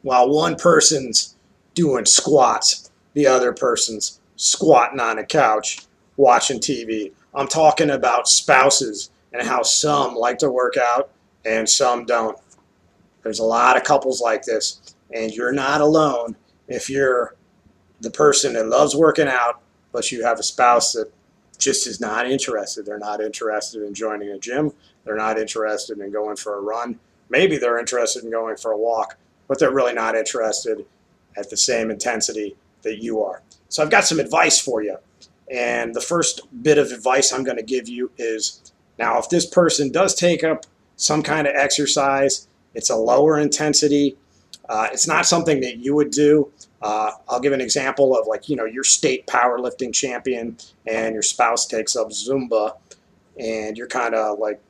while one person's doing squats, the other person's squatting on a couch watching TV. I'm talking about spouses and how some like to work out and some don't. There's a lot of couples like this, and you're not alone if you're the person that loves working out, but you have a spouse that just is not interested. They're not interested in joining a gym. They're not interested in going for a run. Maybe they're interested in going for a walk, but they're really not interested at the same intensity that you are. So I've got some advice for you. And the first bit of advice I'm going to give you is, now if this person does take up some kind of exercise, it's a lower intensity, it's not something that you would do. I'll give an example of, like, your state powerlifting champion and your spouse takes up Zumba and you're kind of like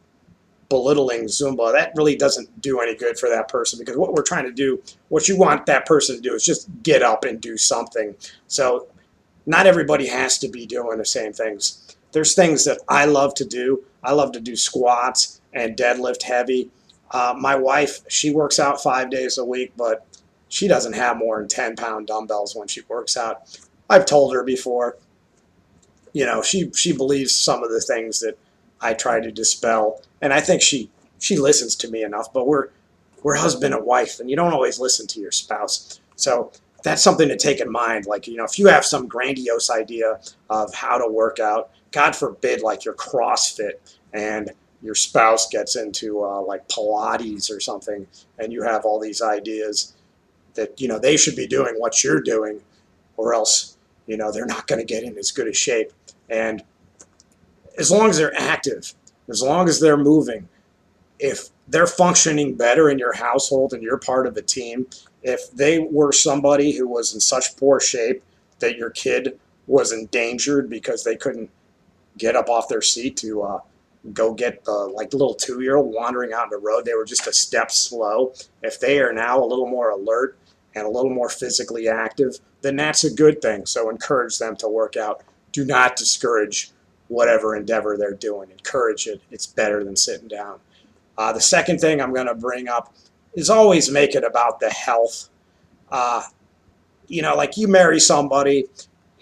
belittling Zumba. That really doesn't do any good for that person, because what we're trying to do, what you want that person to do is just get up and do something. So not everybody has to be doing the same things. There's things that I love to do. I love to do squats and deadlift heavy. My wife, she works out 5 days a week, but she doesn't have more than 10-pound dumbbells when she works out. I've told her before, she believes some of the things that I try to dispel, and I think she listens to me enough. But we're husband and wife, and you don't always listen to your spouse. So that's something to take in mind. Like, if you have some grandiose idea of how to work out, God forbid, like your CrossFit, and your spouse gets into like Pilates or something, and you have all these ideas that they should be doing what you're doing, or else they're not going to get in as good a shape. And as long as they're active, as long as they're moving, if they're functioning better in your household and you're part of a team, if they were somebody who was in such poor shape that your kid was endangered because they couldn't get up off their seat to go get the little 2-year-old wandering out on the road, they were just a step slow. If they are now a little more alert and a little more physically active, then that's a good thing. So encourage them to work out. Do not discourage whatever endeavor they're doing. Encourage it. It's better than sitting down. The second thing I'm going to bring up is always make it about the health. Like you marry somebody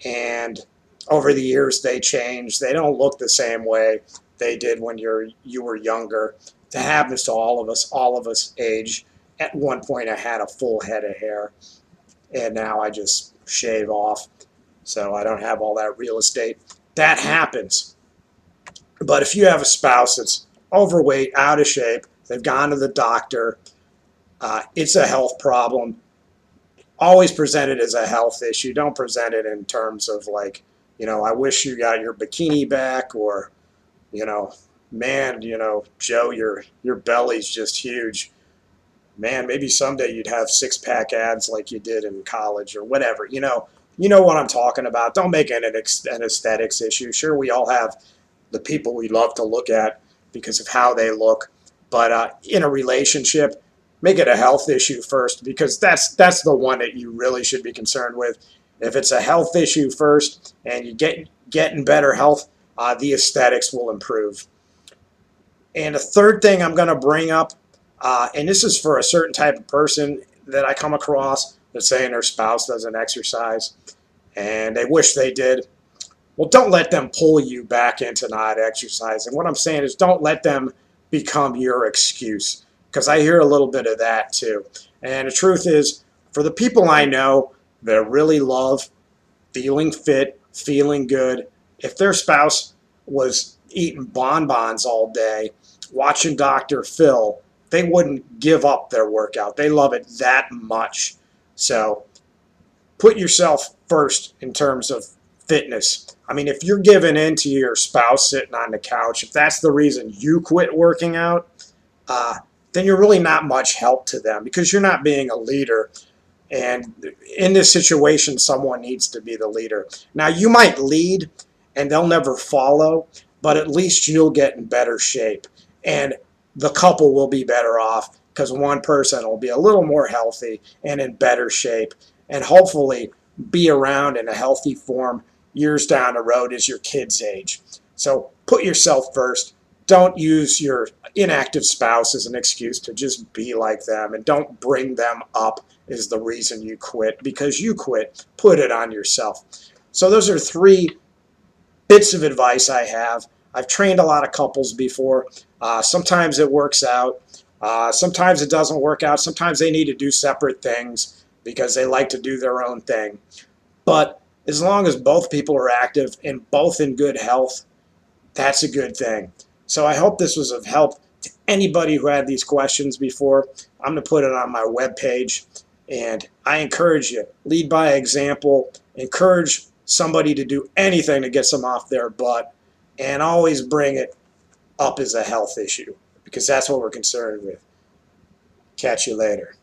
and over the years they change. They don't look the same way they did when you were younger. That happens to all of us. All of us age. At one point I had a full head of hair, and now I just shave off, so I don't have all that real estate. That happens. But if you have a spouse that's overweight, out of shape, they've gone to the doctor, it's a health problem, always present it as a health issue. Don't present it in terms of like, I wish you got your bikini back, or, man, Joe, your belly's just huge. Man, maybe someday you'd have 6-pack abs like you did in college, or whatever. You know what I'm talking about. Don't make it an aesthetics issue. Sure, we all have the people we love to look at because of how they look, but in a relationship, make it a health issue first, because that's the one that you really should be concerned with. If it's a health issue first and you get in better health, the aesthetics will improve. And a third thing I'm going to bring up, and this is for a certain type of person that I come across that's saying their spouse doesn't exercise and they wish they did. Well, don't let them pull you back into not exercising. What I'm saying is, don't let them become your excuse, because I hear a little bit of that too. And the truth is, for the people I know that really love feeling fit, feeling good, if their spouse was eating bonbons all day, watching Dr. Phil, they wouldn't give up their workout. They love it that much. So put yourself first in terms of fitness. I mean, if you're giving in to your spouse sitting on the couch, if that's the reason you quit working out, then you're really not much help to them, because you're not being a leader. And in this situation, someone needs to be the leader. Now, you might lead and they'll never follow, but at least you'll get in better shape. And the couple will be better off, because one person will be a little more healthy and in better shape, and hopefully be around in a healthy form years down the road as your kids age. So put yourself first. Don't use your inactive spouse as an excuse to just be like them, and don't bring them up is the reason you quit because you quit. Put it on yourself. So those are 3 bits of advice I have. I've trained a lot of couples before. Sometimes it works out. Sometimes it doesn't work out. Sometimes they need to do separate things because they like to do their own thing. But as long as both people are active and both in good health, that's a good thing. So I hope this was of help to anybody who had these questions before. I'm going to put it on my webpage, and I encourage you, lead by example, encourage somebody to do anything to get them off their butt, and always bring it up as a health issue because that's what we're concerned with. Catch you later.